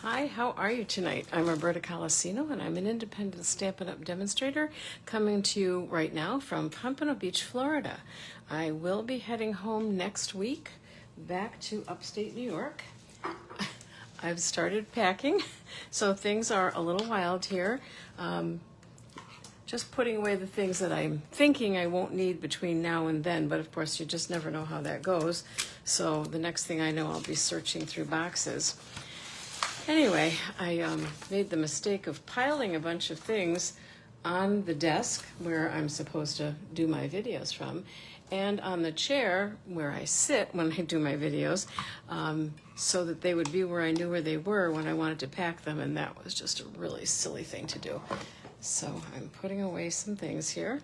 Hi, how are you tonight? I'm Roberta Colasino, and I'm an independent Stampin' Up! Demonstrator coming to you right now from Pompano Beach, Florida. I will be heading home next week back to upstate New York. I've started packing, so things are a little wild here. Just putting away the things that I'm thinking I won't need between now and then, but of course you just never know how that goes. So the next thing I know, I'll be searching through boxes. Anyway, I made the mistake of piling a bunch of things on the desk where I'm supposed to do my videos from, and on the chair where I sit when I do my videos, so that they would be where I knew where they were when I wanted to pack them, and that was just a really silly thing to do. So I'm putting away some things here.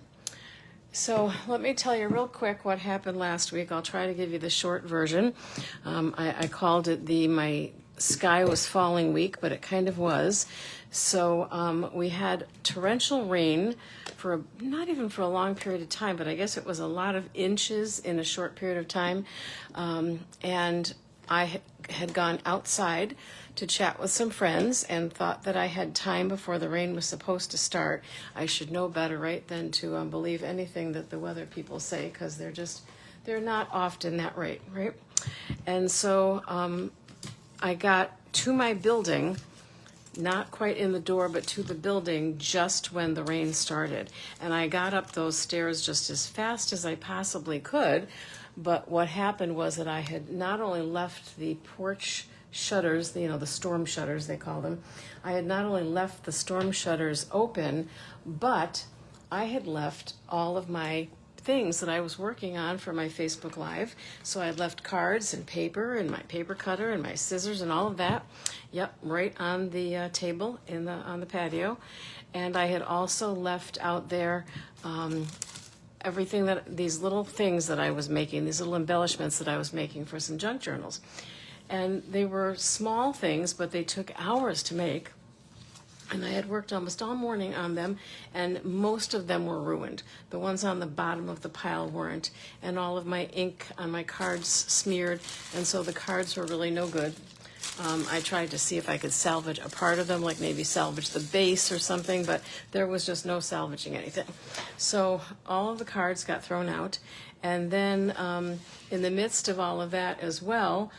So let me tell you real quick what happened last week. I'll try to give you the short version. I called it my sky was falling week, but it kind of was. So we had torrential rain for not even for a long period of time, but I guess it was a lot of inches in a short period of time. And I had gone outside to chat with some friends and thought that I had time before the rain was supposed to start. I should know better, right, than to believe anything that the weather people say, because they're not often that right? And so I got to my building, not quite in the door, but to the building just when the rain started. And I got up those stairs just as fast as I possibly could. But what happened was that I had not only left the porch shutters, the storm shutters they call them, I had not only left the storm shutters open, but I had left all of my things that I was working on for my Facebook Live. So I had left cards and paper and my paper cutter and my scissors and all of that. Yep, right on the table on the patio. And I had also left out there everything these little things that I was making, these little embellishments that I was making for some junk journals. And they were small things, but they took hours to make. And I had worked almost all morning on them, and most of them were ruined. The ones on the bottom of the pile weren't, and all of my ink on my cards smeared, and so the cards were really no good. I tried to see if I could salvage a part of them, like maybe salvage the base or something, but there was just no salvaging anything. So all of the cards got thrown out, and then in the midst of all of that as well,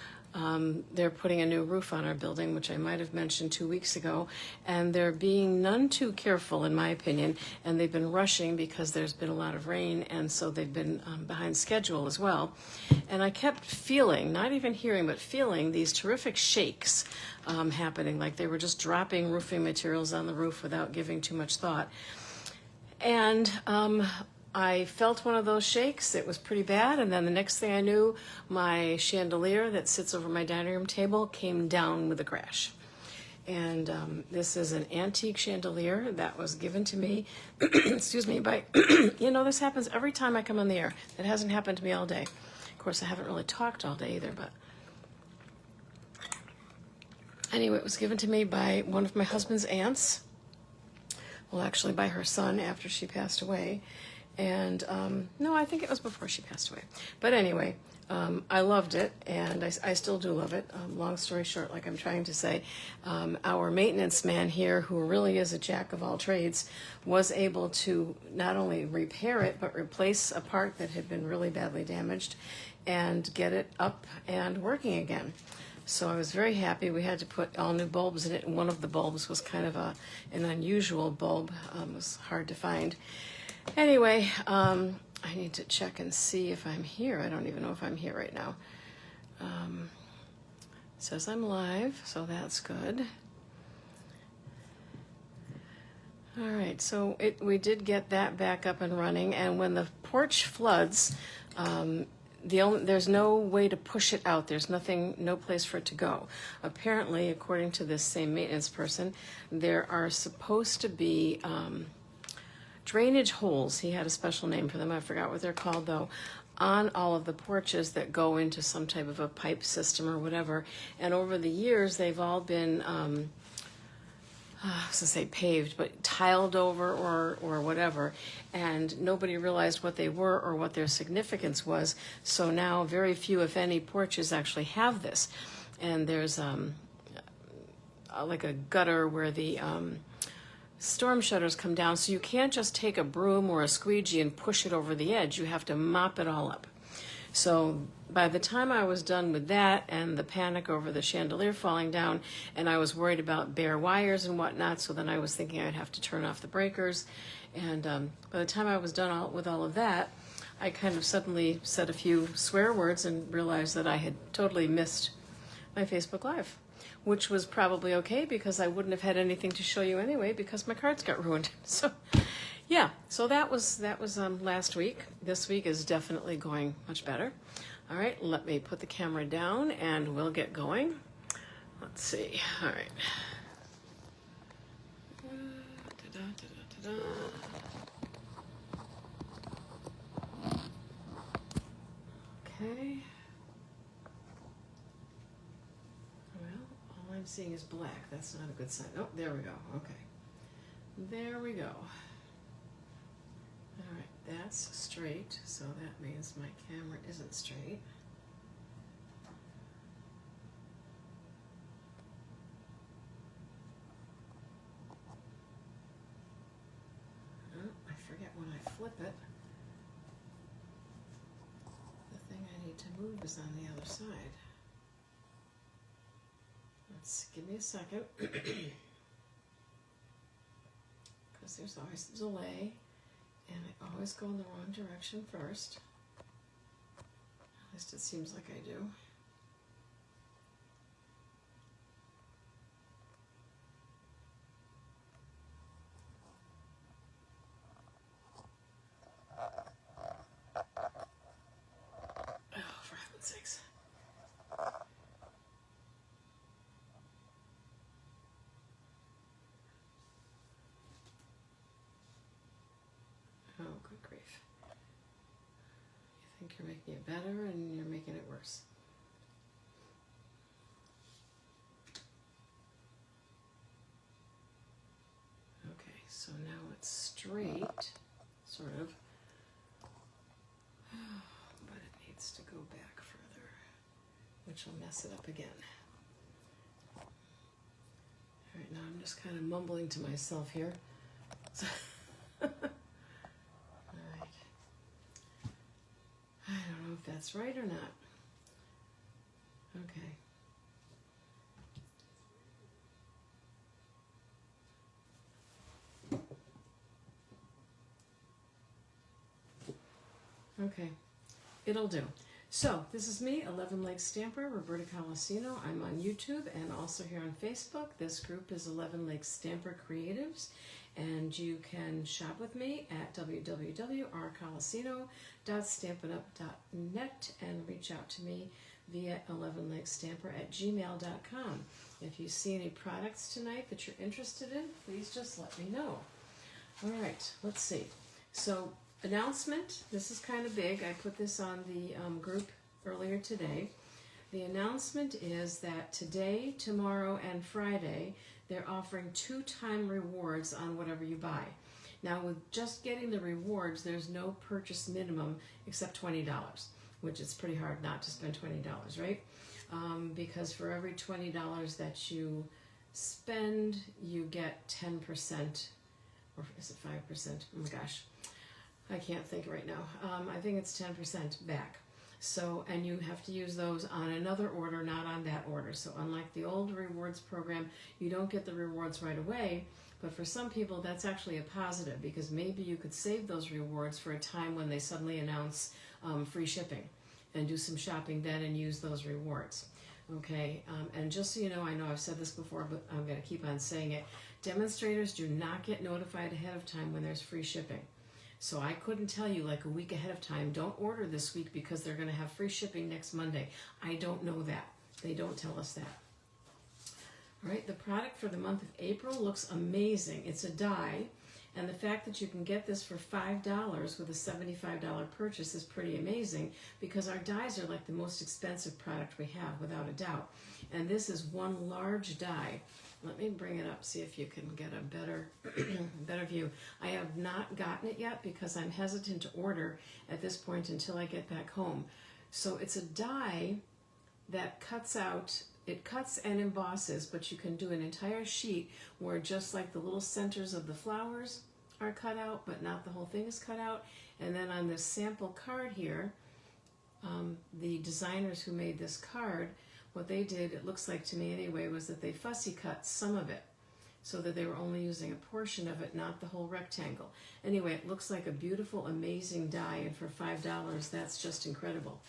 they're putting a new roof on our building, which I might have mentioned 2 weeks ago, and they're being none too careful, in my opinion, and they've been rushing because there's been a lot of rain, and so they've been behind schedule as well. And I kept feeling, not even hearing, but feeling these terrific shakes happening, like they were just dropping roofing materials on the roof without giving too much thought. And I felt one of those shakes. It was pretty bad, and then the next thing I knew, my chandelier that sits over my dining room table came down with a crash. And this is an antique chandelier that was given to me, excuse me, by, this happens every time I come on the air. It hasn't happened to me all day. Of course, I haven't really talked all day either, but anyway, it was given to me by one of my husband's aunts. Well, actually by her son after she passed away. And no, I think it was before she passed away. But anyway, I loved it, and I still do love it. Long story short, like I'm trying to say, our maintenance man here, who really is a jack of all trades, was able to not only repair it, but replace a part that had been really badly damaged and get it up and working again. So I was very happy. We had to put all new bulbs in it, and one of the bulbs was kind of an unusual bulb. It was hard to find. Anyway, I need to check and see if I'm here. I don't even know if I'm here right now. It says I'm live, so that's good. All right, so we did get that back up and running, and when the porch floods, there's no way to push it out. There's no place for it to go. Apparently, according to this same maintenance person, there are supposed to be drainage holes. He had a special name for them. I forgot what they're called, though, on all of the porches that go into some type of a pipe system or whatever. And over the years, they've all been, I was going to say paved, but tiled over or whatever. And nobody realized what they were or what their significance was. So now very few, if any, porches actually have this. And there's like a gutter where the storm shutters come down, so you can't just take a broom or a squeegee and push it over the edge. You have to mop it all up. So by the time I was done with that and the panic over the chandelier falling down, and I was worried about bare wires and whatnot, so then I was thinking I'd have to turn off the breakers. And by the time I was done with all of that, I kind of suddenly said a few swear words and realized that I had totally missed my Facebook Live, which was probably okay because I wouldn't have had anything to show you anyway because my cards got ruined. So yeah, so that was last week. This week is definitely going much better. All right, let me put the camera down and we'll get going. Let's see. All right. Okay. Well, all I'm seeing is black. That's not a good sign. Oh, there we go. Okay. There we go. All right, that's straight, so that means my camera isn't straight. Oh, I forget when I flip it. The thing I need to move is on the other side. Let's give me a second. Because there's always a delay. And I always go in the wrong direction first. At least it seems like I do. Oh, for heaven's sakes. Oh, good grief. You think you're making it better and you're making it worse. Okay, so now it's straight, sort of. But it needs to go back further, which will mess it up again. All right, now I'm just kind of mumbling to myself here. I don't know if that's right or not. Okay. Okay, it'll do. So, this is me, 11 Lake Stamper, Roberta Colasino. I'm on YouTube and also here on Facebook. This group is 11 Lake Stamper Creatives, and you can shop with me at www.rcolasino.stampinup.net and reach out to me via 11lakestamper@gmail.com. If you see any products tonight that you're interested in, please just let me know. All right, let's see. So, announcement, this is kind of big. I put this on the group earlier today. The announcement is that today, tomorrow, and Friday, they're offering 2-time rewards on whatever you buy. Now, with just getting the rewards, there's no purchase minimum except $20, which is pretty hard not to spend $20, right? Because for every $20 that you spend, you get 10%, or is it 5%? Oh my gosh. I can't think right now. I think it's 10% back. So, and you have to use those on another order, not on that order. So unlike the old rewards program, you don't get the rewards right away. But for some people, that's actually a positive because maybe you could save those rewards for a time when they suddenly announce free shipping and do some shopping then and use those rewards. Okay, and just so you know, I know I've said this before, but I'm going to keep on saying it. Demonstrators do not get notified ahead of time when there's free shipping. So I couldn't tell you like a week ahead of time, don't order this week because they're going to have free shipping next Monday. I don't know that. They don't tell us that. All right, the product for the month of April looks amazing. It's a die, and the fact that you can get this for $5 with a $75 purchase is pretty amazing because our dies are like the most expensive product we have, without a doubt. And this is one large die. Let me bring it up, see if you can get a better view. I have not gotten it yet because I'm hesitant to order at this point until I get back home. So it's a die that cuts out it cuts and embosses, but you can do an entire sheet where just like the little centers of the flowers are cut out, but not the whole thing is cut out. And then on this sample card here, the designers who made this card, what they did, it looks like to me anyway, was that they fussy cut some of it so that they were only using a portion of it, not the whole rectangle. Anyway, it looks like a beautiful, amazing die, and for $5, that's just incredible.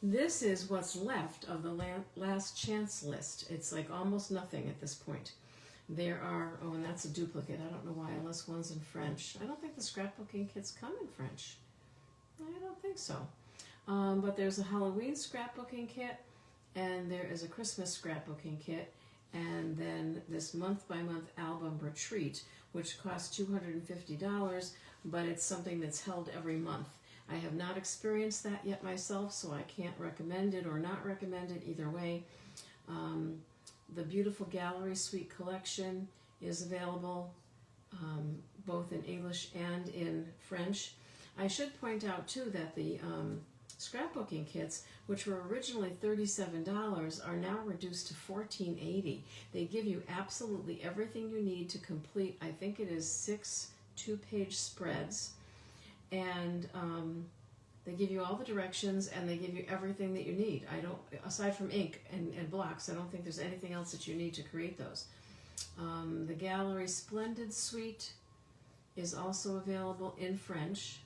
This is what's left of the last chance list. It's like almost nothing at this point. There are, oh, and that's a duplicate. I don't know why, unless one's in French. I don't think the scrapbooking kits come in French. I don't think so. But there's a Halloween scrapbooking kit, and there is a Christmas scrapbooking kit, and then this month-by-month album retreat, which costs $250, but it's something that's held every month. I have not experienced that yet myself, so I can't recommend it or not recommend it either way. The beautiful Gallery Suite collection is available both in English and in French. I should point out too that the scrapbooking kits, which were originally $37, are now reduced to $14.80. They give you absolutely everything you need to complete, I think it is 6 two-page spreads, and they give you all the directions, and they give you everything that you need. I don't, aside from ink and blocks, I don't think there's anything else that you need to create those. The Gallery Splendid Suite is also available in French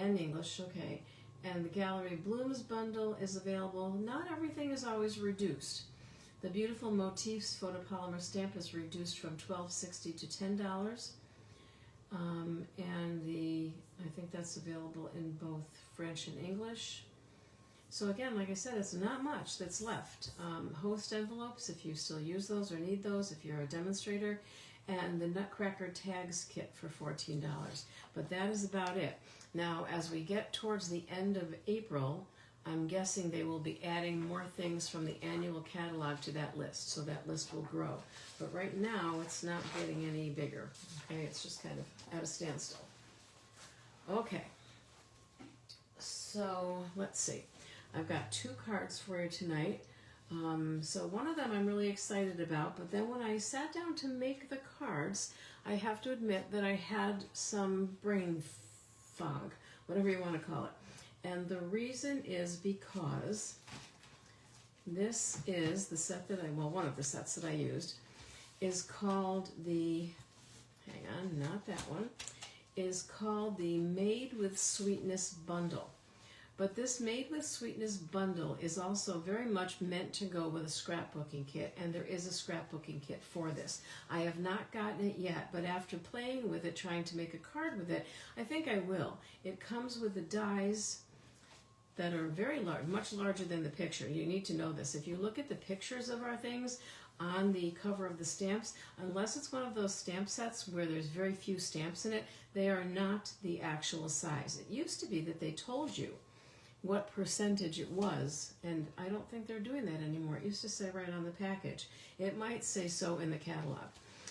and English, okay. And the Gallery Blooms bundle is available. Not everything is always reduced. The Beautiful Motifs photopolymer stamp is reduced from $12.60 to $10. And I think that's available in both French and English. So again, like I said, it's not much that's left. Host envelopes, if you still use those or need those, if you're a demonstrator, and the Nutcracker Tags kit for $14. But that is about it. Now, as we get towards the end of April, I'm guessing they will be adding more things from the annual catalog to that list, so that list will grow. But right now, it's not getting any bigger. Okay, it's just kind of at a standstill. Okay, so let's see. I've got 2 cards for you tonight. So one of them I'm really excited about, but then when I sat down to make the cards, I have to admit that I had some brain fog, whatever you want to call it. And the reason is because this is the set that one of the sets that I used is called the, hang on, not that one, is called the Made with Sweetness bundle. But this Made with Sweetness bundle is also very much meant to go with a scrapbooking kit, and there is a scrapbooking kit for this. I have not gotten it yet, but after playing with it, trying to make a card with it, I think I will. It comes with the dies that are very large, much larger than the picture. You need to know this. If you look at the pictures of our things on the cover of the stamps, unless it's one of those stamp sets where there's very few stamps in it, they are not the actual size. It used to be that they told you what percentage it was, and I don't think they're doing that anymore. It used to say right on the package. It might say so in the catalog.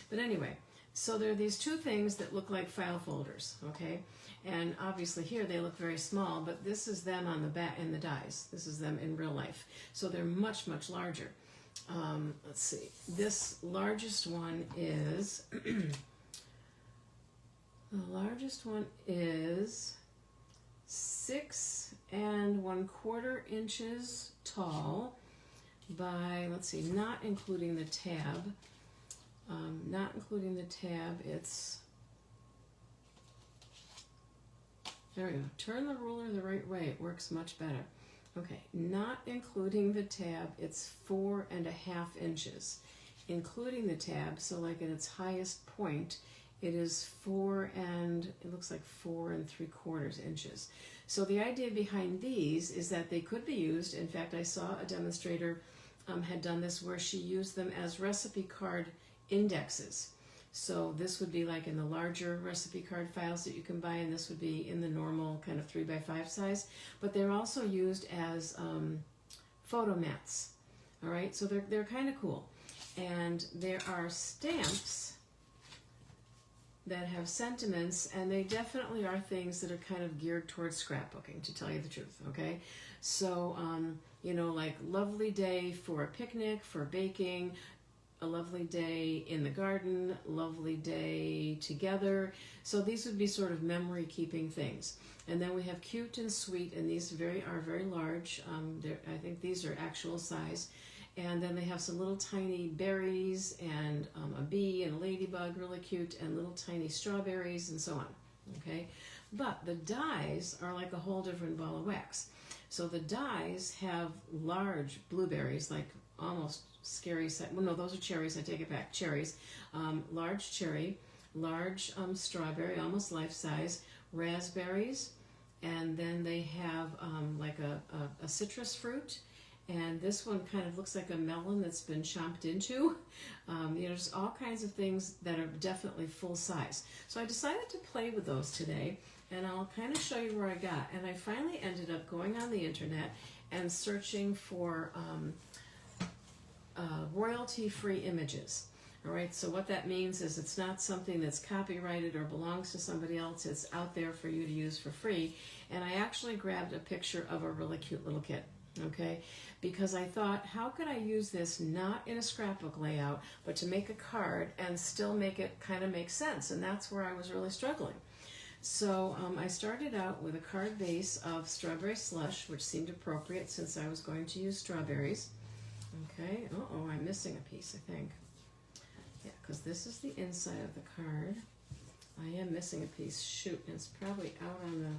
But anyway, so there are these 2 things that look like file folders, okay? And obviously here they look very small, but this is them on the back in the dies. This is them in real life. So they're much, much larger. Let's see. This largest one is, the largest one is 6 1/4 inches tall by, let's see, not including the tab. Not including the tab, it's, there we go. Turn the ruler the right way, it works much better. Okay, not including the tab, it's 4 1/2 inches. Including the tab, so like at its highest point, it is 4 3/4 inches. So the idea behind these is that they could be used. In fact, I saw a demonstrator had done this where she used them as recipe card indexes. So this would be like in the larger recipe card files that you can buy, and this would be in the normal kind of 3x5 size. But they're also used as photo mats. All right, so they're kind of cool. And there are stamps that have sentiments, and they definitely are things that are kind of geared towards scrapbooking, to tell you the truth, okay? So, you know, like lovely day for a picnic, for baking, a lovely day in the garden, lovely day together. So these would be sort of memory keeping things. And then we have cute and sweet, and these are very large. I think these are actual size. And then they have some little tiny berries and a bee and a ladybug, really cute, and little tiny strawberries and so on. Okay, but the dies are like a whole different ball of wax. So the dies have large blueberries, like almost scary size. Well, no, those are cherries. I take it back. Cherries, large cherry, large strawberry, almost life size, raspberries, and then they have like a citrus fruit. And this one kind of looks like a melon that's been chomped into. You know, just all kinds of things that are definitely full size. So I decided to play with those today, and I'll kind of show you where I got. And I finally ended up going on the internet and searching for royalty-free images. All right, so what that means is it's not something that's copyrighted or belongs to somebody else. It's out there for you to use for free. And I actually grabbed a picture of a really cute little kid. Okay, because I thought, how could I use this not in a scrapbook layout, but to make a card and still make it kind of make sense? And that's where I was really struggling. So I started out with a card base of strawberry slush, which seemed appropriate since I was going to use strawberries. Okay, uh-oh, I'm missing a piece, I think. Yeah, because this is the inside of the card. I am missing a piece. Shoot, it's probably out on the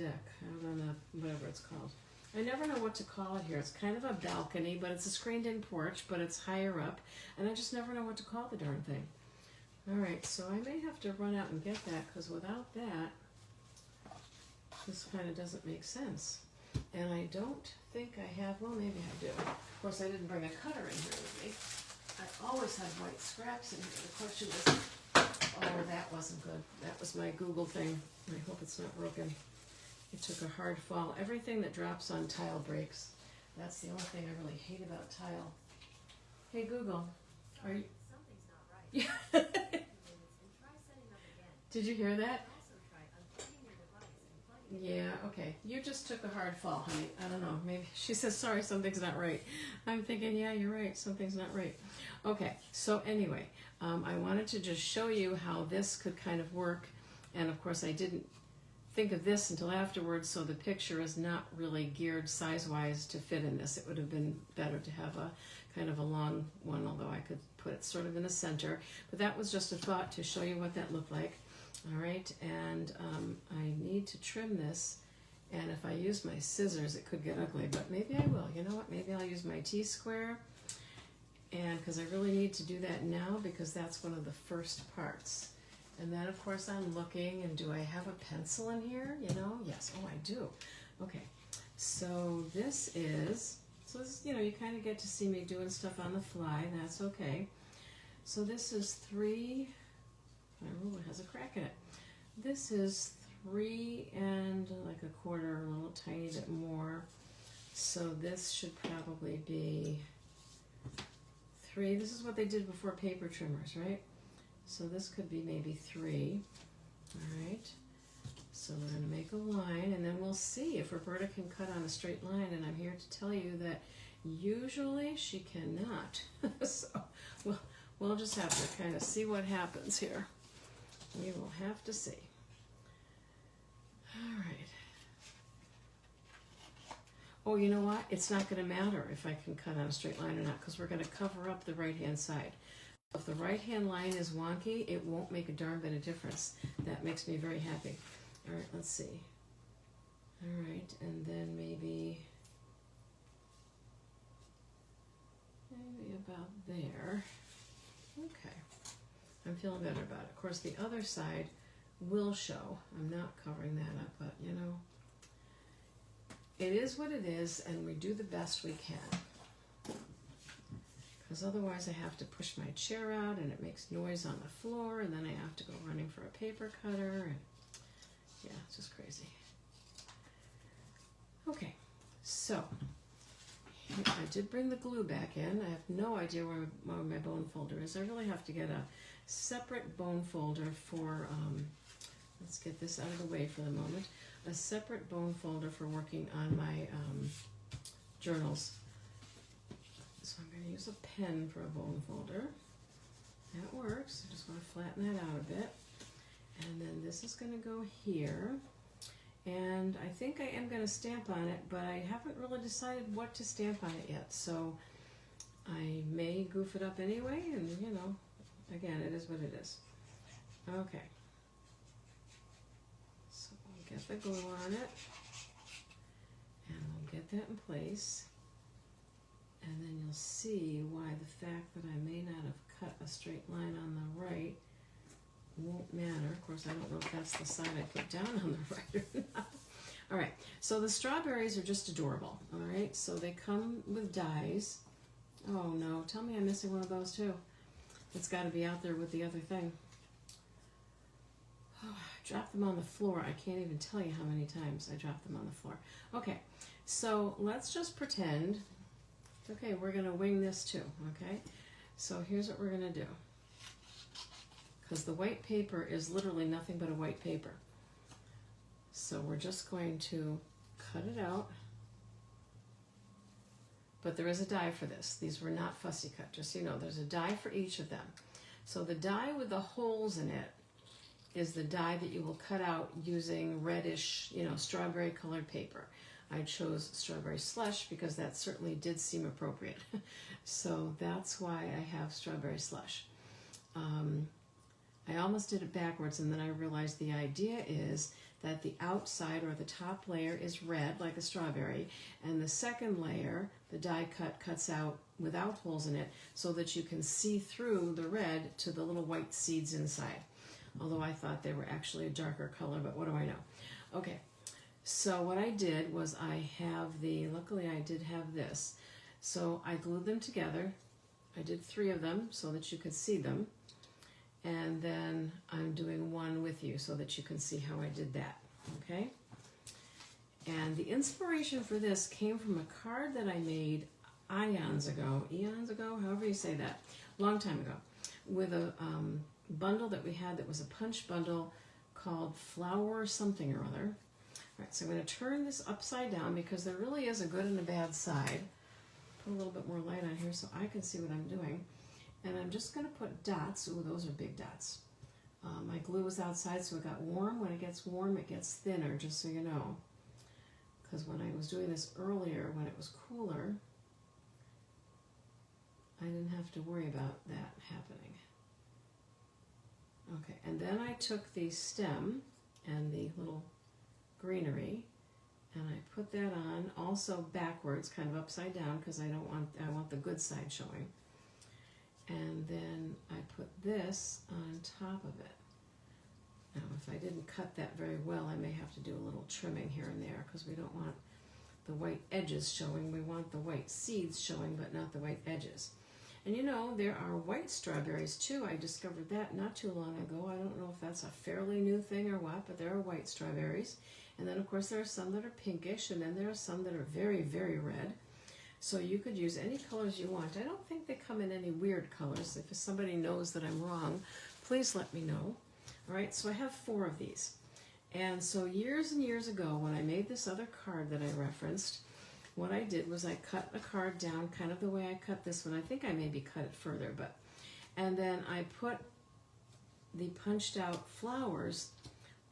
deck, out on the, whatever it's called. I never know what to call it here. It's kind of a balcony, but it's a screened-in porch, but it's higher up, and I just never know what to call the darn thing. All right, so I may have to run out and get that, because without that, this kind of doesn't make sense. And I don't think I have, well, maybe I do. Of course, I didn't bring a cutter in here with me. I always have white scraps in here. The question is, oh, that wasn't good. That was my Google thing. I hope it's not broken. It took a hard fall. Everything that drops on tile breaks. That's the only thing I really hate about tile. Hey Google, are you? Something's not right. Yeah. Try setting up again. Did you hear that? Also try unplugging your device and plugging it. Yeah, okay. You just took a hard fall, honey. I don't know. Maybe she says, sorry, something's not right. I'm thinking, yeah, you're right. Something's not right. Okay, so anyway, I wanted to just show you how this could kind of work. And of course, I didn't think of this until afterwards, so the picture is not really geared size-wise to fit in this. It would have been better to have a kind of a long one, although I could put it sort of in the center. But that was just a thought to show you what that looked like. All right, and I need to trim this, and if I use my scissors, it could get ugly, but maybe I will. You know what? Maybe I'll use my T-square, and because I really need to do that now because that's one of the first parts. And then, of course, I'm looking, and do I have a pencil in here? You know, yes. Oh, I do. Okay, so this is, you know, you kind of get to see me doing stuff on the fly. That's okay. So this is 3, my ruler has a crack in it. This is 3 and like a quarter, a little tiny bit more. So this should probably be 3. This is what they did before paper trimmers, right? So this could be maybe 3, all right? So we're gonna make a line, and then we'll see if Roberta can cut on a straight line, and I'm here to tell you that usually she cannot. So we'll just have to kind of see what happens here. We will have to see. All right. Oh, you know what? It's not gonna matter if I can cut on a straight line or not, because we're gonna cover up the right-hand side. If the right-hand line is wonky, it won't make a darn bit of difference. That makes me very happy. All right, let's see. All right, and then maybe about there. Okay, I'm feeling better about it. Of course, the other side will show. I'm not covering that up, but you know, it is what it is, and we do the best we can. Because otherwise I have to push my chair out and it makes noise on the floor, and then I have to go running for a paper cutter, and yeah, it's just crazy. Okay, so I did bring the glue back in. I have no idea where my bone folder is. I really have to get a separate bone folder for, let's get this out of the way for the moment, a separate bone folder for working on my journals. So I'm going to use a pen for a bone folder. That works. I just want to flatten that out a bit. And then this is going to go here. And I think I am going to stamp on it, but I haven't really decided what to stamp on it yet. So I may goof it up anyway, and you know, again, it is what it is. Okay. So we'll get the glue on it, and we'll get that in place. And then you'll see why the fact that I may not have cut a straight line on the right won't matter. Of course, I don't know if that's the side I put down on the right or not. All right, so the strawberries are just adorable. All right, so they come with dies. Oh no, tell me I'm missing one of those too. It's got to be out there with the other thing. Oh, I dropped them on the floor. I can't even tell you how many times I dropped them on the floor. Okay, so let's just pretend. Okay, we're going to wing this too, okay? So here's what we're going to do. Because the white paper is literally nothing but a white paper. So we're just going to cut it out. But there is a die for this. These were not fussy cut, just so you know. There's a die for each of them. So the die with the holes in it is the die that you will cut out using reddish, you know, strawberry colored paper. I chose strawberry slush because that certainly did seem appropriate. So that's why I have strawberry slush. I almost did it backwards, and then I realized the idea is that the outside or the top layer is red like a strawberry, and the second layer, the die cut, cuts out without holes in it so that you can see through the red to the little white seeds inside. Although I thought they were actually a darker color, but what do I know? Okay, so what I did was luckily I did have this. So I glued them together. I did 3 of them so that you could see them. And then I'm doing one with you so that you can see how I did that, okay? And the inspiration for this came from a card that I made eons ago, however you say that, long time ago, with a bundle that we had that was a punch bundle called Flower something or other. All right, so I'm going to turn this upside down because there really is a good and a bad side. Put a little bit more light on here so I can see what I'm doing. And I'm just going to put dots. Ooh, those are big dots. My glue was outside, so it got warm. When it gets warm, it gets thinner, just so you know. Because when I was doing this earlier, when it was cooler, I didn't have to worry about that happening. Okay, and then I took the stem and the little greenery, and I put that on, also backwards, kind of upside down, because I want the good side showing. And then I put this on top of it. Now, if I didn't cut that very well, I may have to do a little trimming here and there because we don't want the white edges showing. We want the white seeds showing, but not the white edges. And you know, there are white strawberries too. I discovered that not too long ago. I don't know if that's a fairly new thing or what, but there are white strawberries. And then, of course, there are some that are pinkish, and then there are some that are very, very red. So you could use any colors you want. I don't think they come in any weird colors. If somebody knows that I'm wrong, please let me know. All right, so I have 4 of these. And so years and years ago, when I made this other card that I referenced, what I did was I cut a card down kind of the way I cut this one. I think I maybe cut it further, and then I put the punched out flowers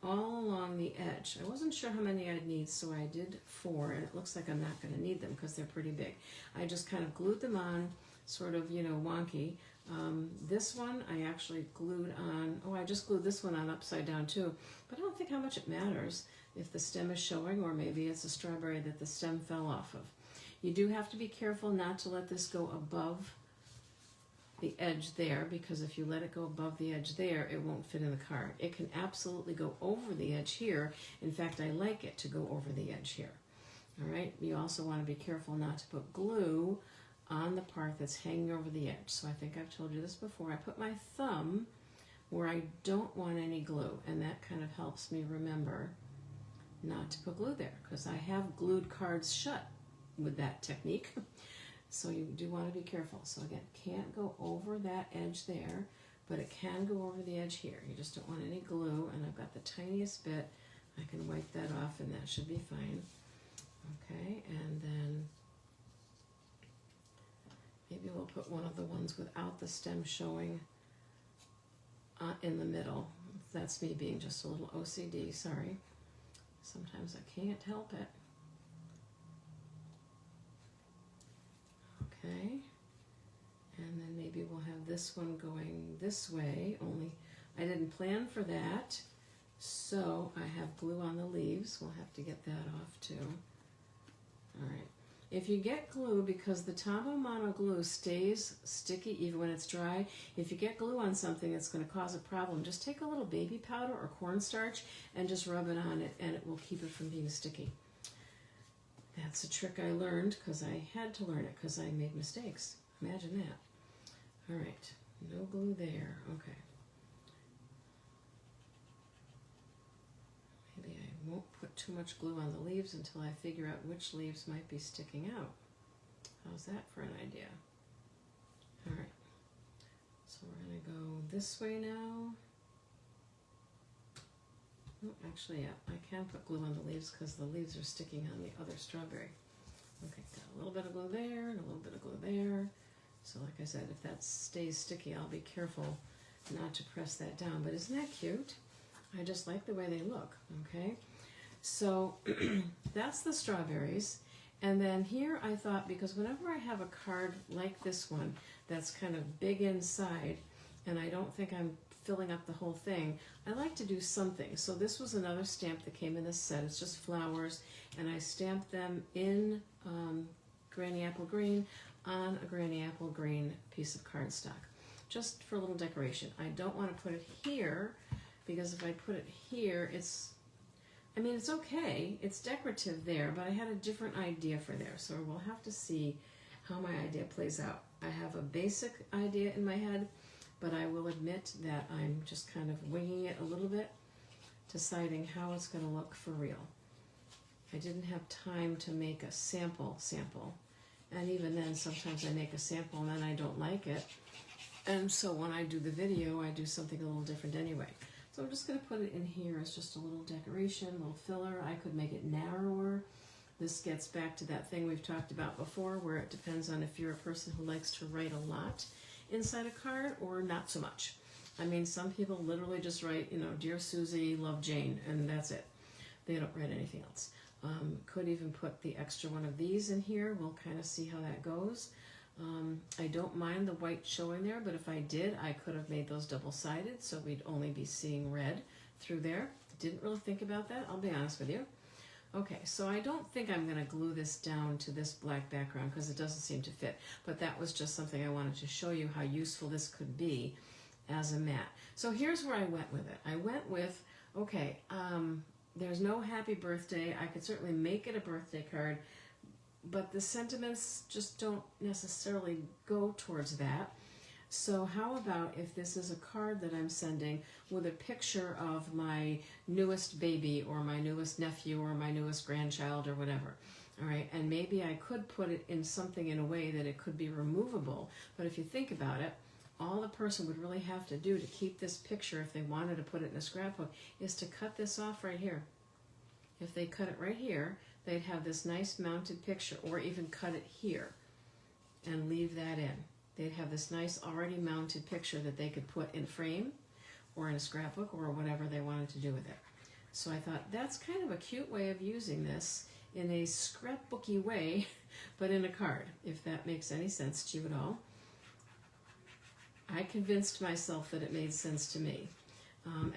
all along the edge. I wasn't sure how many I'd need, so I did 4, and it looks like I'm not going to need them because they're pretty big. I just kind of glued them on, sort of, you know, wonky. This one I actually glued on, I just glued this one on upside down too, but I don't think how much it matters if the stem is showing, or maybe it's a strawberry that the stem fell off of. You do have to be careful not to let this go above the edge there, because if you let it go above the edge there, it won't fit in the card. It can absolutely go over the edge here. In fact, I like it to go over the edge here. All right, you also want to be careful not to put glue on the part that's hanging over the edge. So I think I've told you this before. I put my thumb where I don't want any glue, and that kind of helps me remember not to put glue there, because I have glued cards shut with that technique. So you do want to be careful. So again, can't go over that edge there, but it can go over the edge here. You just don't want any glue, and I've got the tiniest bit I can wipe that off and that should be fine. Okay, and then maybe we'll put one of the ones without the stem showing in the middle. That's me being just a little OCD, sorry. Sometimes I can't help it. Okay, and then maybe we'll have this one going this way, only I didn't plan for that, so I have glue on the leaves. We'll have to get that off too. All right. If you get glue, because the Tombow Mono glue stays sticky even when it's dry, if you get glue on something that's going to cause a problem, just take a little baby powder or cornstarch and just rub it on it, and it will keep it from being sticky. That's a trick I learned because I had to learn it because I made mistakes. Imagine that. All right, no glue there. Okay. Maybe I won't put too much glue on the leaves until I figure out which leaves might be sticking out. How's that for an idea? All right, so we're going to go this way now. Oh, actually, yeah, I can put glue on the leaves because the leaves are sticking on the other strawberry. Okay, got a little bit of glue there and a little bit of glue there. So like I said, if that stays sticky, I'll be careful not to press that down. But isn't that cute? I just like the way they look, okay? So that's the strawberries. And then here I thought, because whenever I have a card like this one that's kind of big inside, and I don't think I'm filling up the whole thing, I like to do something. So this was another stamp that came in this set. It's just flowers, and I stamped them in Granny Apple Green on a Granny Apple Green piece of cardstock, just for a little decoration. I don't want to put it here, because if I put it here, it's okay, it's decorative there, but I had a different idea for there, so we'll have to see how my idea plays out. I have a basic idea in my head, but I will admit that I'm just kind of winging it a little bit, deciding how it's going to look for real. I didn't have time to make a sample, and even then sometimes I make a sample and then I don't like it, and so when I do the video I do something a little different anyway. So I'm just going to put it in here as just a little decoration, a little filler. I could make it narrower. This gets back to that thing we've talked about before, where it depends on if you're a person who likes to write a lot inside a card or not so much. I mean, some people literally just write, Dear Susie, love Jane, and that's it. They don't write anything else. Could even put the extra one of these in here. We'll kind of see how that goes. I don't mind the white showing there, but if I did, I could have made those double-sided, so we'd only be seeing red through there. Didn't really think about that, I'll be honest with you. Okay, so I don't think I'm going to glue this down to this black background because it doesn't seem to fit, but that was just something I wanted to show you how useful this could be as a mat. So here's where I went with it. I went with, okay, there's no happy birthday. I could certainly make it a birthday card, but the sentiments just don't necessarily go towards that. So how about if this is a card that I'm sending with a picture of my newest baby or my newest nephew or my newest grandchild or whatever. All right, and maybe I could put it in something in a way that it could be removable, but if you think about it, all the person would really have to do to keep this picture, if they wanted to put it in a scrapbook, is to cut this off right here. If they cut it right here, they'd have this nice mounted picture, or even cut it here and leave that in. They'd have this nice already mounted picture that they could put in a frame or in a scrapbook or whatever they wanted to do with it. So I thought that's kind of a cute way of using this in a scrapbooky way, but in a card, if that makes any sense to you at all. I convinced myself that it made sense to me.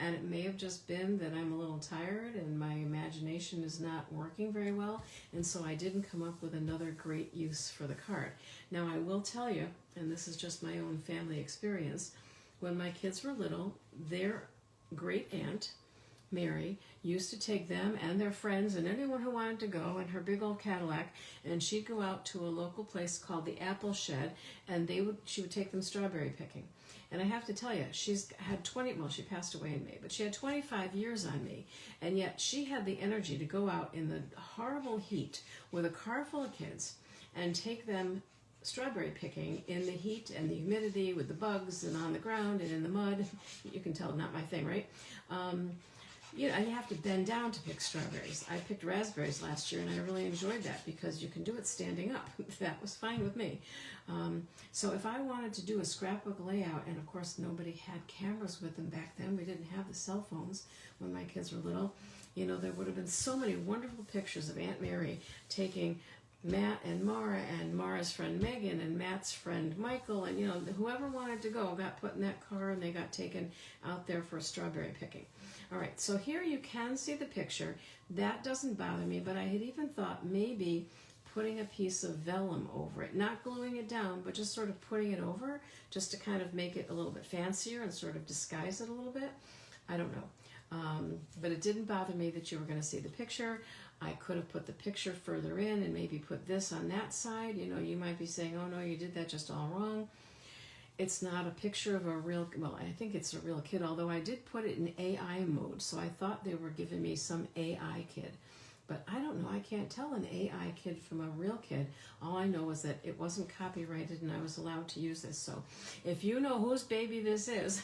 And it may have just been that I'm a little tired and my imagination is not working very well, and so I didn't come up with another great use for the card. Now I will tell you, and this is just my own family experience, when my kids were little, their great aunt, Mary, used to take them and their friends and anyone who wanted to go in her big old Cadillac, and she'd go out to a local place called the Apple Shed, and she would take them strawberry picking. And I have to tell you, she's had she passed away in May, but she had 25 years on me, and yet she had the energy to go out in the horrible heat with a car full of kids and take them strawberry picking in the heat and the humidity with the bugs and on the ground and in the mud. You can tell, not my thing, right? you have to bend down to pick strawberries. I picked raspberries last year, and I really enjoyed that because you can do it standing up. That was fine with me. So if I wanted to do a scrapbook layout, and of course nobody had cameras with them back then, we didn't have the cell phones when my kids were little, there would have been so many wonderful pictures of Aunt Mary taking Matt and Mara and Mara's friend Megan and Matt's friend Michael, and whoever wanted to go got put in that car and they got taken out there for strawberry picking. All right, so here you can see the picture. That doesn't bother me, but I had even thought maybe putting a piece of vellum over it, not gluing it down, but just sort of putting it over just to kind of make it a little bit fancier and sort of disguise it a little bit. I don't know. But it didn't bother me that you were going to see the picture. I could have put the picture further in and maybe put this on that side. You might be saying, oh no, you did that just all wrong. It's not a picture of a real, well, I think it's a real kid, although I did put it in AI mode, so I thought they were giving me some AI kid. But I don't know, I can't tell an AI kid from a real kid. All I know is that it wasn't copyrighted and I was allowed to use this. So if you know whose baby this is,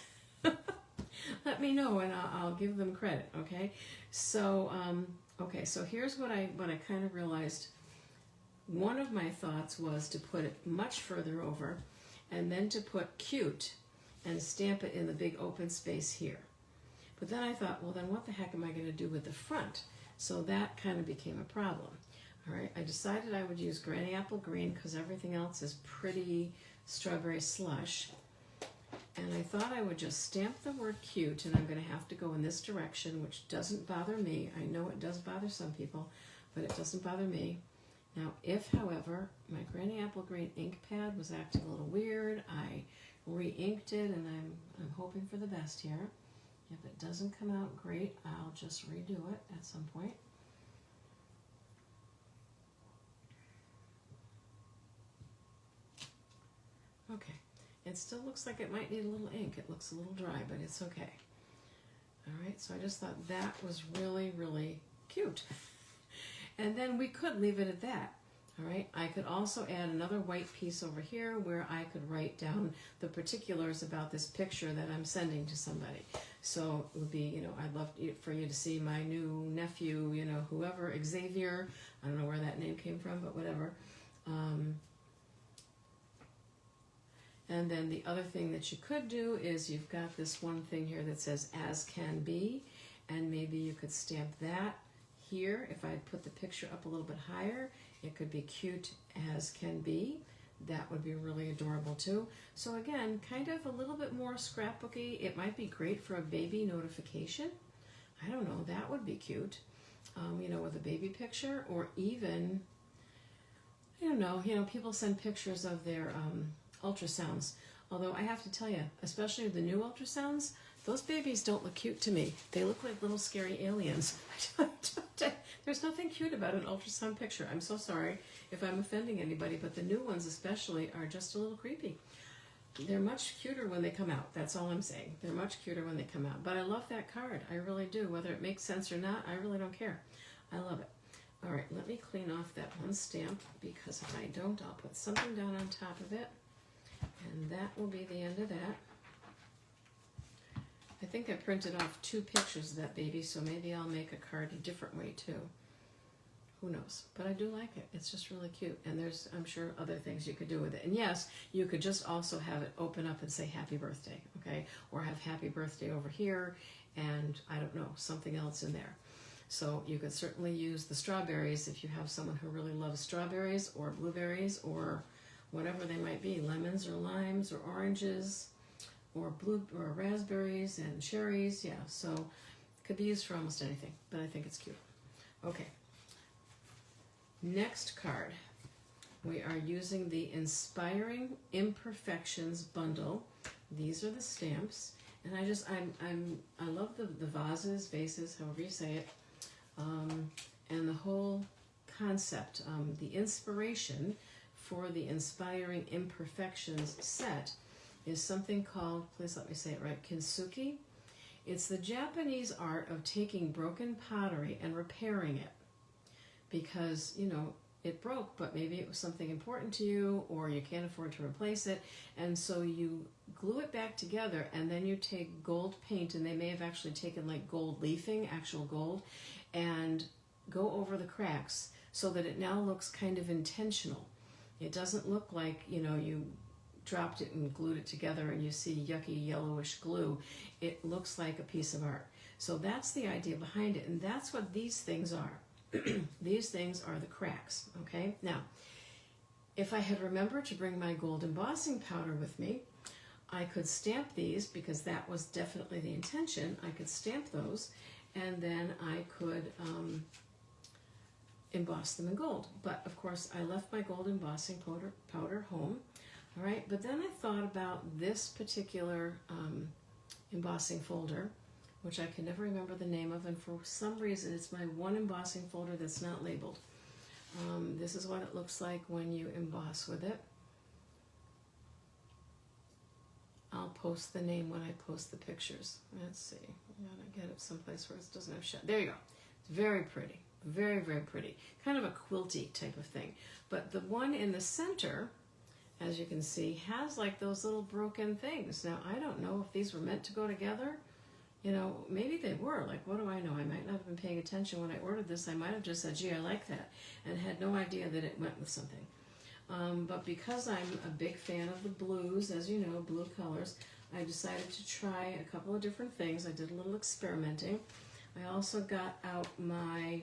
let me know and I'll give them credit, okay? So, so here's what I kind of realized. One of my thoughts was to put it much further over and then to put cute and stamp it in the big open space here. But then I thought, well, then what the heck am I going to do with the front? So that kind of became a problem. All right, I decided I would use Granny Apple Green because everything else is pretty strawberry slush. And I thought I would just stamp the word cute, and I'm going to have to go in this direction, which doesn't bother me. I know it does bother some people, but it doesn't bother me. Now, if, however, my Granny Apple Green ink pad was acting a little weird, I re-inked it, and I'm hoping for the best here. If it doesn't come out great, I'll just redo it at some point. Okay, it still looks like it might need a little ink. It looks a little dry, but it's okay. All right, so I just thought that was really, really cute. And then we could leave it at that. All right, I could also add another white piece over here where I could write down the particulars about this picture that I'm sending to somebody. So it would be, I'd love for you to see my new nephew, whoever, Xavier. I don't know where that name came from, but whatever. And then the other thing that you could do is you've got this one thing here that says as can be, and maybe you could stamp that here. If I put the picture up a little bit higher, it could be cute as can be. That would be really adorable too. So again, kind of a little bit more scrapbooky. It might be great for a baby notification. I don't know, that would be cute. With a baby picture, or even, I don't know, people send pictures of their ultrasounds. Although I have to tell you, especially the new ultrasounds, those babies don't look cute to me. They look like little scary aliens. There's nothing cute about an ultrasound picture. I'm so sorry if I'm offending anybody, but the new ones especially are just a little creepy. They're much cuter when they come out. That's all I'm saying. They're much cuter when they come out. But I love that card. I really do. Whether it makes sense or not, I really don't care. I love it. All right, let me clean off that one stamp, because if I don't, I'll put something down on top of it. And that will be the end of that. I think I printed off 2 pictures of that baby, so maybe I'll make a card a different way too. Who knows? But I do like it. It's just really cute. And there's, I'm sure, other things you could do with it. And yes, you could just also have it open up and say happy birthday, okay? Or have happy birthday over here and, I don't know, something else in there. So you could certainly use the strawberries if you have someone who really loves strawberries or blueberries or whatever they might be, lemons or limes or oranges or raspberries and cherries. Yeah, so it could be used for almost anything, but I think it's cute. Okay. Next card, we are using the Inspiring Imperfections bundle. These are the stamps, and I love the vases, however you say it, and the whole concept. The inspiration for the Inspiring Imperfections set is something called, please let me say it right, Kintsugi. It's the Japanese art of taking broken pottery and repairing it. Because, it broke, but maybe it was something important to you, or you can't afford to replace it, and so you glue it back together, and then you take gold paint, and they may have actually taken like gold leafing, actual gold, and go over the cracks so that it now looks kind of intentional. It doesn't look like, you dropped it and glued it together and you see yucky yellowish glue. It looks like a piece of art. So that's the idea behind it, and that's what these things are. These things are the cracks, okay? Now, if I had remembered to bring my gold embossing powder with me, I could stamp these, because that was definitely the intention. I could stamp those, and then I could emboss them in gold. But of course, I left my gold embossing powder home. All right, but then I thought about this particular embossing folder, which I can never remember the name of, and for some reason it's my one embossing folder that's not labeled. This is what it looks like when you emboss with it. I'll post the name when I post the pictures. Let's see, I gotta get it someplace where it doesn't have shut. There you go. It's very pretty, very, very pretty. Kind of a quilty type of thing. But the one in the center, as you can see, has like those little broken things. Now, I don't know if these were meant to go together. Maybe they were. Like, what do I know? I might not have been paying attention when I ordered this. I might have just said, gee, I like that, and had no idea that it went with something. But because I'm a big fan of the blues, as you know, blue colors, I decided to try a couple of different things. I did a little experimenting. I also got out my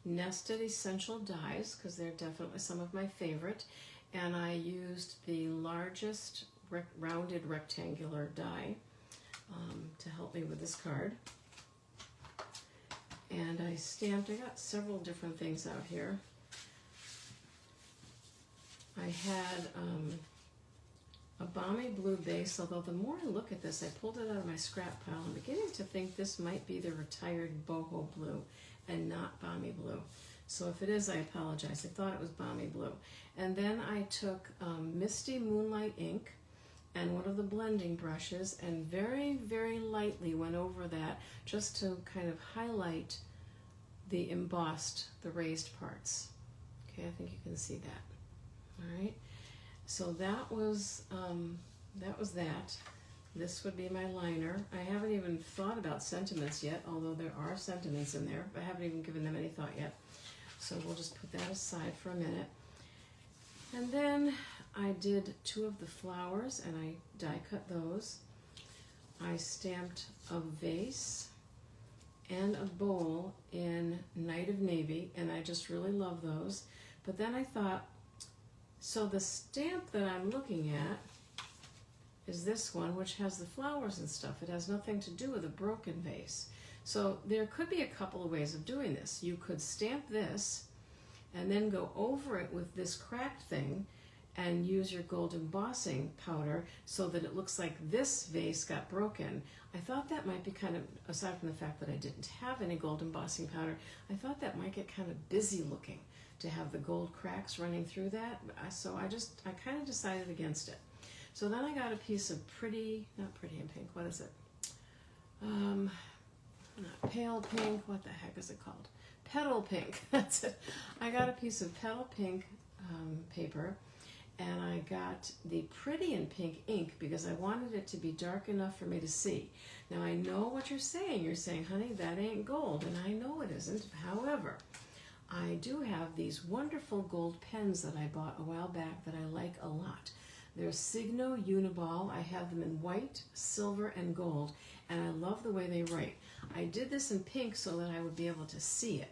nested essential dies, because they're definitely some of my favorite, and I used the largest rounded rectangular die to help me with this card. And I got several different things out here. I had a balmy blue base, although the more I look at this, I pulled it out of my scrap pile. I'm beginning to think this might be the retired boho blue and not balmy blue. So if it is, I apologize. I thought it was balmy blue. And then I took Misty Moonlight ink and one of the blending brushes, and very, very lightly went over that just to kind of highlight the raised parts. Okay, I think you can see that. All right, so that was that. This would be my liner. I haven't even thought about sentiments yet, although there are sentiments in there, but I haven't even given them any thought yet. So we'll just put that aside for a minute. And then I did two of the flowers, and I die cut those. I stamped a vase and a bowl in Night of Navy, and I just really love those. But then I thought, so the stamp that I'm looking at is this one, which has the flowers and stuff. It has nothing to do with a broken vase. So there could be a couple of ways of doing this. You could stamp this and then go over it with this cracked thing and use your gold embossing powder so that it looks like this vase got broken. I thought that might be kind of, aside from the fact that I didn't have any gold embossing powder, I thought that might get kind of busy looking to have the gold cracks running through that. So I kind of decided against it. So then I got a piece of not pretty in pink, what is it? Not pale pink, what the heck is it called? Petal pink, that's it. I got a piece of petal pink paper, and I got the pretty in pink ink because I wanted it to be dark enough for me to see. Now I know what you're saying. You're saying, honey, that ain't gold, and I know it isn't. However, I do have these wonderful gold pens that I bought a while back that I like a lot. They're Signo Uniball. I have them in white, silver, and gold, and I love the way they write. I did this in pink so that I would be able to see it.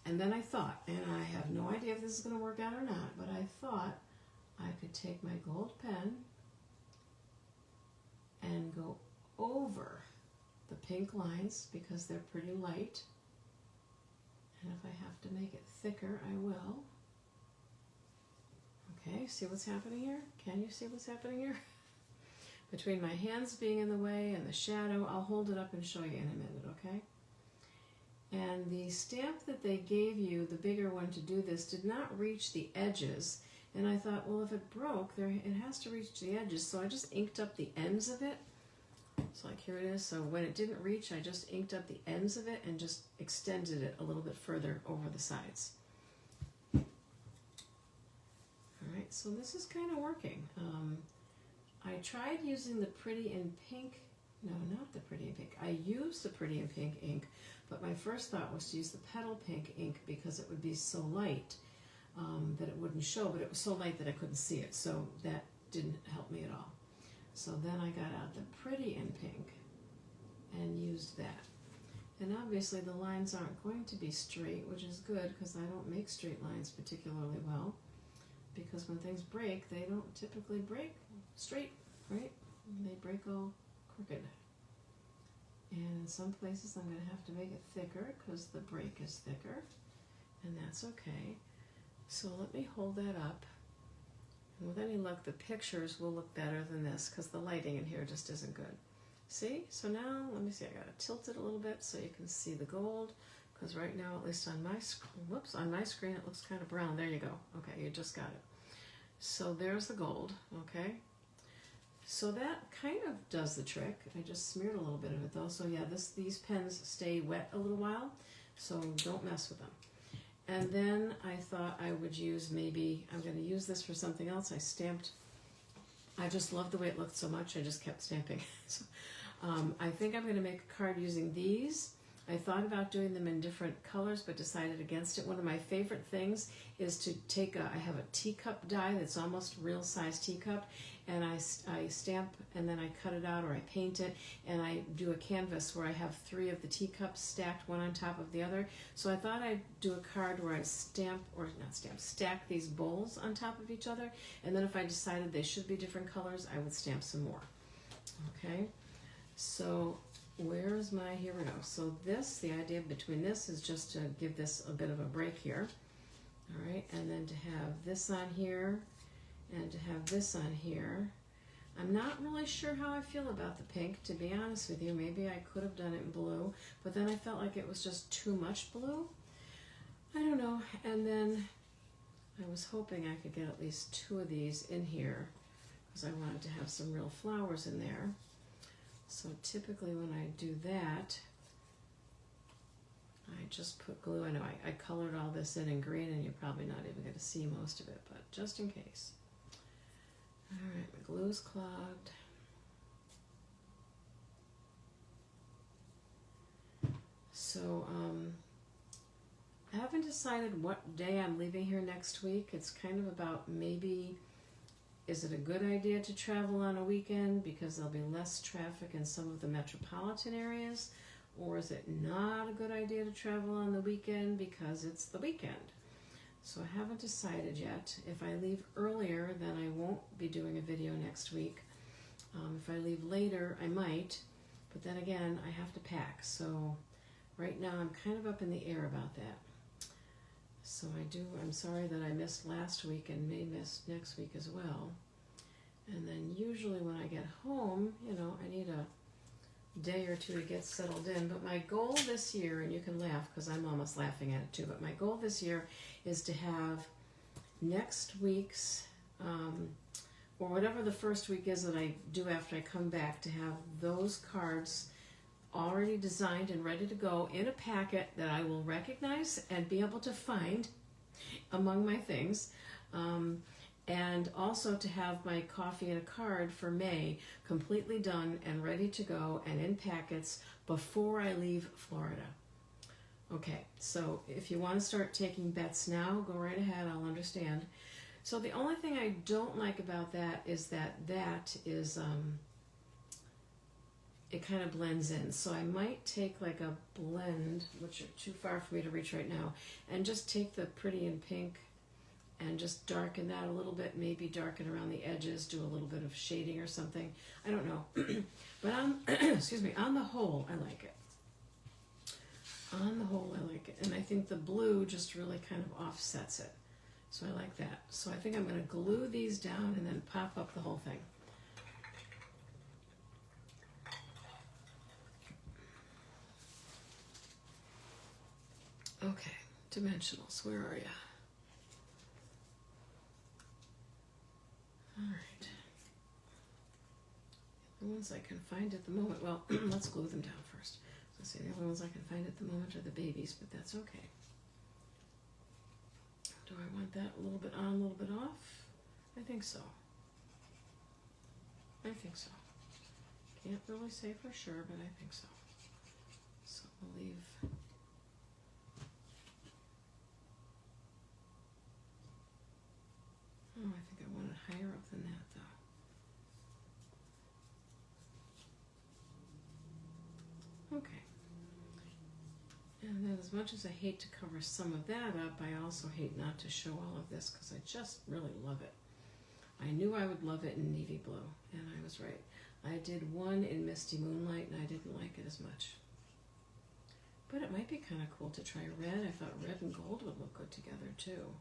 And then I thought, and I have no idea if this is going to work out or not, but I thought I could take my gold pen and go over the pink lines because they're pretty light. And if I have to make it thicker, I will. Okay, see what's happening here? Can you see what's happening here? Between my hands being in the way and the shadow, I'll hold it up and show you in a minute, okay? And the stamp that they gave you, the bigger one to do this, did not reach the edges. And I thought, well, if it broke, it has to reach the edges. So I just inked up the ends of it. So like here it is. So when it didn't reach, I just inked up the ends of it and just extended it a little bit further over the sides. so this is kind of working. I tried using the Pretty in Pink, no, not the Pretty in Pink. I used the Pretty in Pink ink, but my first thought was to use the Petal Pink ink because it would be so light that it wouldn't show, but it was so light that I couldn't see it, so that didn't help me at all. So then I got out the Pretty in Pink and used that. And obviously the lines aren't going to be straight, which is good because I don't make straight lines particularly well. Because when things break, they don't typically break straight, right? They break all crooked. And in some places I'm going to have to make it thicker because the break is thicker. And that's okay. So let me hold that up. And with any luck, the pictures will look better than this because the lighting in here just isn't good. See? So now, let me see, I got to tilt it a little bit so you can see the gold. Because right now, at least on my screen, it looks kind of brown. There you go. Okay, you just got it. So there's the gold, okay? So that kind of does the trick. I just smeared a little bit of it though. So yeah, these pens stay wet a little while, so don't mess with them. And then I thought I would use maybe, I'm going to use this for something else. I just loved the way it looked so much, I just kept stamping. So, I think I'm going to make a card using these. I thought about doing them in different colors, but decided against it. One of my favorite things is to take I have a teacup die that's almost real size teacup, and I stamp and then I cut it out or I paint it, and I do a canvas where I have 3 of the teacups stacked one on top of the other. So I thought I'd do a card where I stack these bowls on top of each other, and then if I decided they should be different colors, I would stamp some more. Okay, so where is my, here we go. So this, the idea between this is just to give this a bit of a break here. All right, and then to have this on here and to have this on here. I'm not really sure how I feel about the pink, to be honest with you. Maybe I could have done it in blue, but then I felt like it was just too much blue. I don't know. And then I was hoping I could get at least 2 of these in here because I wanted to have some real flowers in there. So typically when I do that, I just put glue. I know I colored all this in green, and you're probably not even going to see most of it, but just in case. All right, my glue's clogged. So I haven't decided what day I'm leaving here next week. It's kind of about maybe, is it a good idea to travel on a weekend because there'll be less traffic in some of the metropolitan areas? Or is it not a good idea to travel on the weekend because it's the weekend? So I haven't decided yet. If I leave earlier, then I won't be doing a video next week. If I leave later, I might. But then again, I have to pack. So right now I'm kind of up in the air about that. So I'm sorry that I missed last week and may miss next week as well. And then usually when I get home, I need a day or 2 to get settled in. But my goal this year, and you can laugh because I'm almost laughing at it too, but my goal this year is to have next week's, or whatever the first week is that I do after I come back, to have those cards already designed and ready to go in a packet that I will recognize and be able to find among my things. And also to have my coffee and a card for May completely done and ready to go and in packets before I leave Florida. Okay, so if you want to start taking bets now, go right ahead, I'll understand. So the only thing I don't like about that is that is it kind of blends in. So I might take like a blend, which are too far for me to reach right now, and just take the Pretty in Pink and just darken that a little bit, maybe darken around the edges, do a little bit of shading or something. I don't know. But excuse me, on the whole, I like it. On the whole, I like it. And I think the blue just really kind of offsets it. So I like that. So I think I'm going to glue these down and then pop up the whole thing. Okay, dimensionals, where are you? All right. The ones I can find at the moment, well, let's glue them down first. So see, the only ones I can find at the moment are the babies, but that's okay. Do I want that a little bit on, a little bit off? I think so. I think so. Can't really say for sure, but I think so. So we'll leave. Oh, I think I want it higher up than that, though. Okay. And then as much as I hate to cover some of that up, I also hate not to show all of this because I just really love it. I knew I would love it in navy blue, and I was right. I did one in Misty Moonlight, and I didn't like it as much. But it might be kind of cool to try red. I thought red and gold would look good together, too.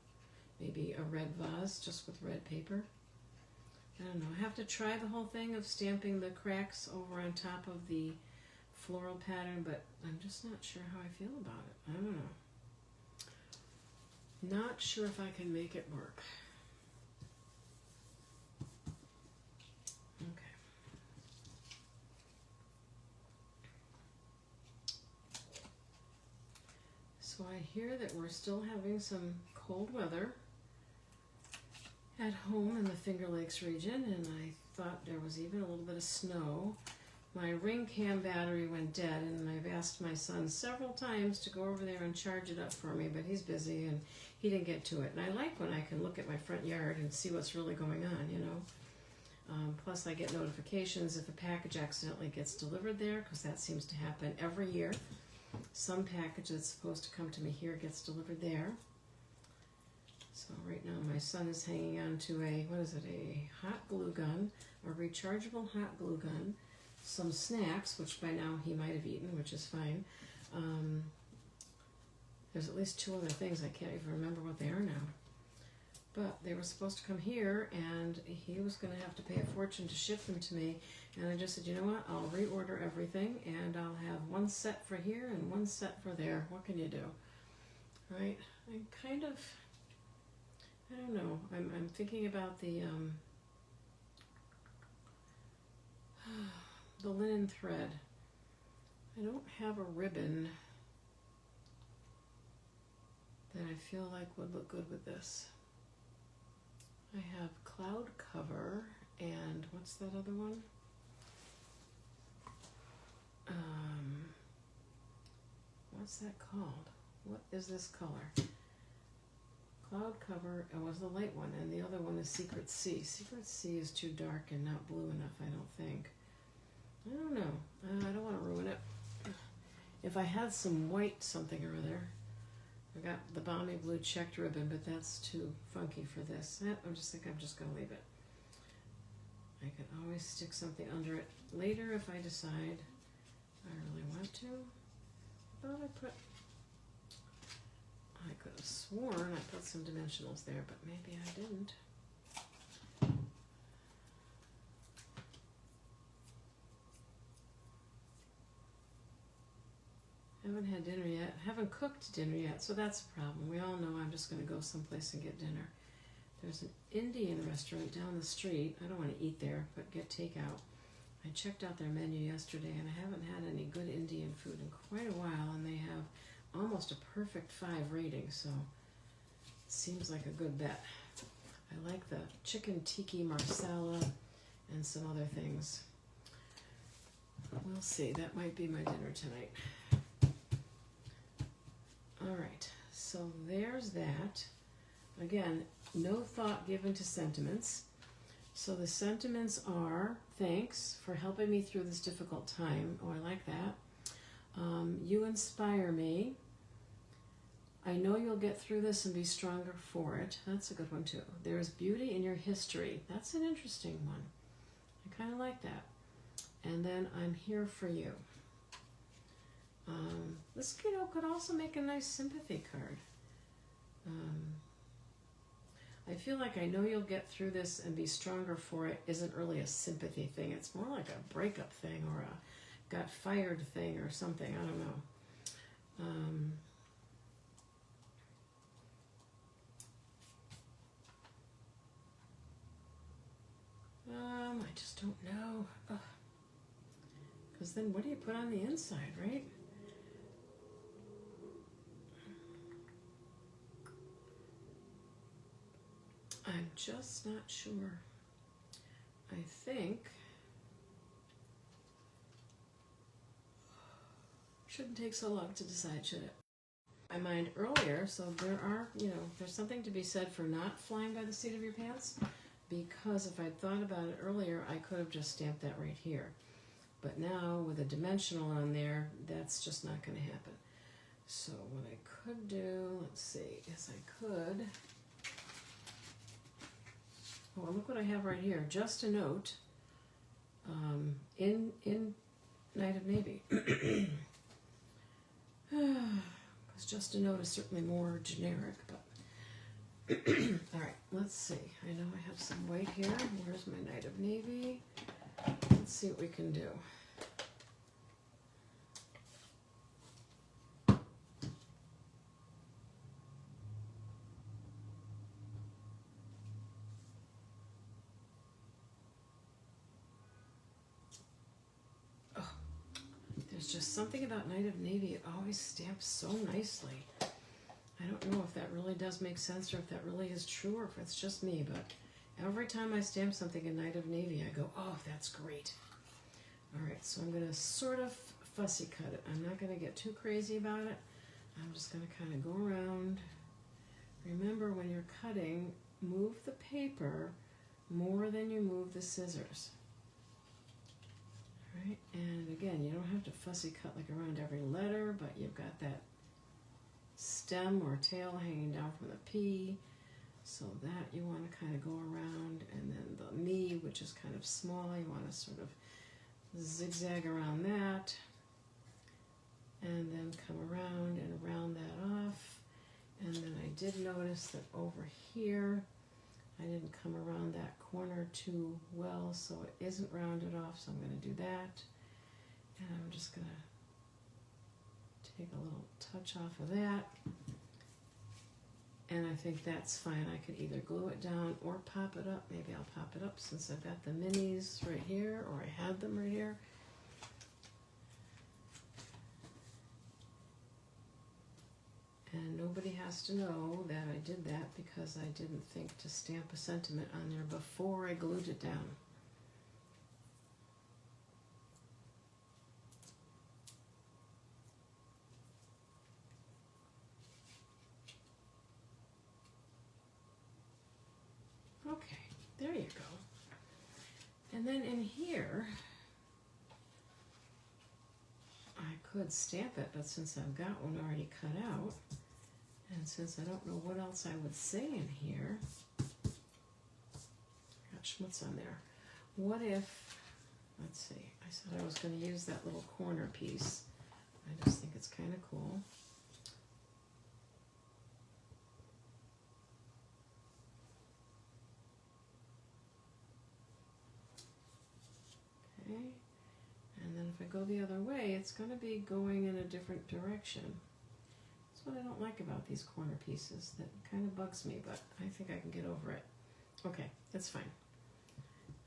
Maybe a red vase just with red paper. I don't know. I have to try the whole thing of stamping the cracks over on top of the floral pattern, but I'm just not sure how I feel about it. I don't know. Not sure if I can make it work. Okay. So I hear that we're still having some cold weather at home in the Finger Lakes region, and I thought there was even a little bit of snow. My ring cam battery went dead, and I've asked my son several times to go over there and charge it up for me, but he's busy and he didn't get to it. And I like when I can look at my front yard and see what's really going on, you know. Plus I get notifications if a package accidentally gets delivered there, because that seems to happen every year. Some package that's supposed to come to me here gets delivered there. So right now my son is hanging on to a hot glue gun, a rechargeable hot glue gun, some snacks, which by now he might have eaten, which is fine. There's at least 2 other things, I can't even remember what they are now. But they were supposed to come here, and he was going to have to pay a fortune to ship them to me. And I just said, you know what, I'll reorder everything, and I'll have one set for here and one set for there. What can you do? Right? I'm kind of, I don't know. I'm thinking about the linen thread. I don't have a ribbon that I feel like would look good with this. I have cloud cover and what's that other one? What's that called? What is this color? Cloud cover was the light one, and the other one is Secret Sea. Secret Sea is too dark and not blue enough, I don't think. I don't know. I don't want to ruin it. If I had some white something or other, I got the balmy blue checked ribbon, but that's too funky for this. I'm just going to leave it. I could always stick something under it later if I decide I really want to. I could have sworn I put some dimensionals there, but maybe I didn't. Haven't had dinner yet. Haven't cooked dinner yet, so that's a problem. We all know I'm just going to go someplace and get dinner. There's an Indian restaurant down the street. I don't want to eat there, but get takeout. I checked out their menu yesterday, and I haven't had any good Indian food in quite a while, and they have almost a perfect 5 rating, so it seems like a good bet. I like the chicken tiki marsala and some other things. We'll see. That might be my dinner tonight. All right, so there's that. Again, no thought given to sentiments. So the sentiments are, thanks for helping me through this difficult time. Oh, I like that. You inspire me. I know you'll get through this and be stronger for it. That's a good one too. There's beauty in your history. That's an interesting one. I kind of like that. And then I'm here for you. This could also make a nice sympathy card. I feel like I know you'll get through this and be stronger for it isn't really a sympathy thing. It's more like a breakup thing or a got fired thing or something. I don't know. I just don't know. Because then what do you put on the inside, right? I'm just not sure. I think shouldn't take so long to decide, should it? My mind earlier, so there are, there's something to be said for not flying by the seat of your pants, because if I'd thought about it earlier, I could have just stamped that right here. But now with a dimensional on there, that's just not going to happen. So what I could do, let's see, is I could, oh, look what I have right here, just a note, in Night of Navy. Because just a note is certainly more generic, but all right, let's see. I know I have some white here. Where's my Night of Navy? Let's see what we can do. Oh, there's just something about Night of Navy. It always stamps so nicely. I don't know if that really does make sense or if that really is true or if it's just me, but every time I stamp something in Night of Navy, I go, oh, that's great. All right, so I'm going to sort of fussy cut it. I'm not going to get too crazy about it. I'm just going to kind of go around. Remember, when you're cutting, move the paper more than you move the scissors. All right, and again, you don't have to fussy cut like around every letter, but you've got that stem or tail hanging down from the P, so that you want to kind of go around, and then the me, which is kind of small, you want to sort of zigzag around that, and then come around and round that off. And then I did notice that over here I didn't come around that corner too well, so it isn't rounded off, so I'm going to do that, and I'm just going to take a little touch off of that, and I think that's fine. I could either glue it down or pop it up. Maybe I'll pop it up since I've got the minis right here, or I had them right here. And nobody has to know that I did that because I didn't think to stamp a sentiment on there before I glued it down. Okay, there you go. And then in here, I could stamp it, but since I've got one already cut out, and since I don't know what else I would say in here, got schmutz on there. What if, let's see, I said I was going to use that little corner piece. I just think it's kind of cool. Okay, and then if I go the other way, it's going to be going in a different direction. That's what I don't like about these corner pieces. That kind of bugs me, but I think I can get over it. Okay, that's fine.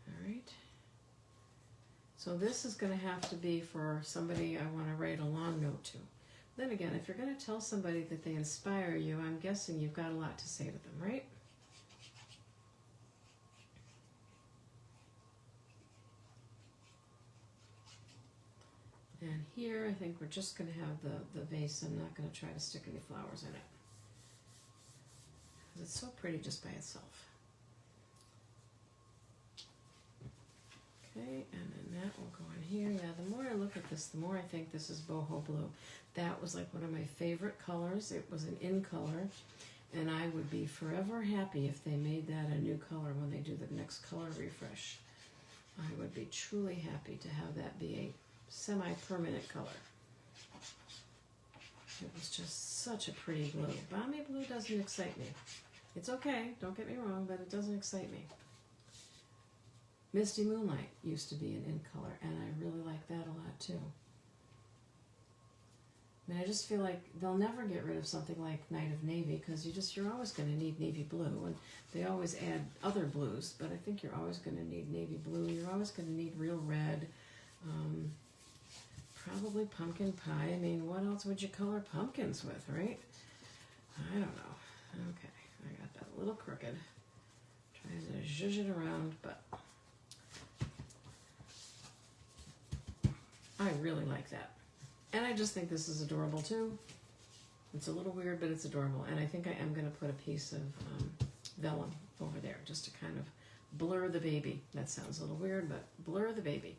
All right. So this is going to have to be for somebody I want to write a long note to. Then again, if you're going to tell somebody that they inspire you, I'm guessing you've got a lot to say to them, right? And here, I think we're just going to have the vase. I'm not going to try to stick any flowers in it, because it's so pretty just by itself. Okay, and then that will go in here. Yeah, the more I look at this, the more I think this is boho blue. That was like one of my favorite colors. It was an in color, and I would be forever happy if they made that a new color when they do the next color refresh. I would be truly happy to have that be a semi-permanent color. It was just such a pretty blue. Balmy blue doesn't excite me. It's okay, don't get me wrong, but it doesn't excite me. Misty Moonlight used to be an in color, and I really like that a lot too. I mean, I just feel like they'll never get rid of something like Night of Navy, because you're always going to need navy blue, and they always add other blues, but I think you're always going to need navy blue. You're always going to need real red. Probably pumpkin pie. I mean, what else would you color pumpkins with, right? I don't know. Okay, I got that a little crooked. Trying to zhuzh it around, but I really like that. And I just think this is adorable too. It's a little weird, but it's adorable. And I think I am going to put a piece of vellum over there just to kind of blur the baby. That sounds a little weird, but blur the baby.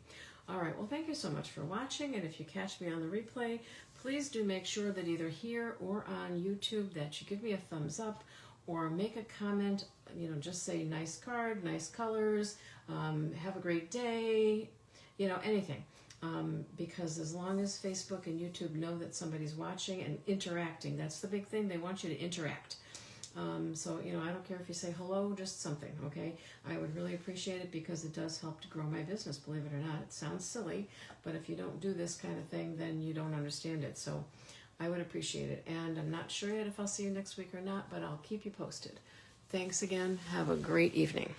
All right, well, thank you so much for watching. And if you catch me on the replay, please do make sure that either here or on YouTube that you give me a thumbs up or make a comment, you know, just say nice card, nice colors, have a great day, you know, anything. Because as long as Facebook and YouTube know that somebody's watching and interacting, that's the big thing. They want you to interact. So, you know, I don't care if you say hello, just something, okay? I would really appreciate it because it does help to grow my business, believe it or not. It sounds silly, but if you don't do this kind of thing, then you don't understand it. So I would appreciate it. And I'm not sure yet if I'll see you next week or not, but I'll keep you posted. Thanks again. Have a great evening.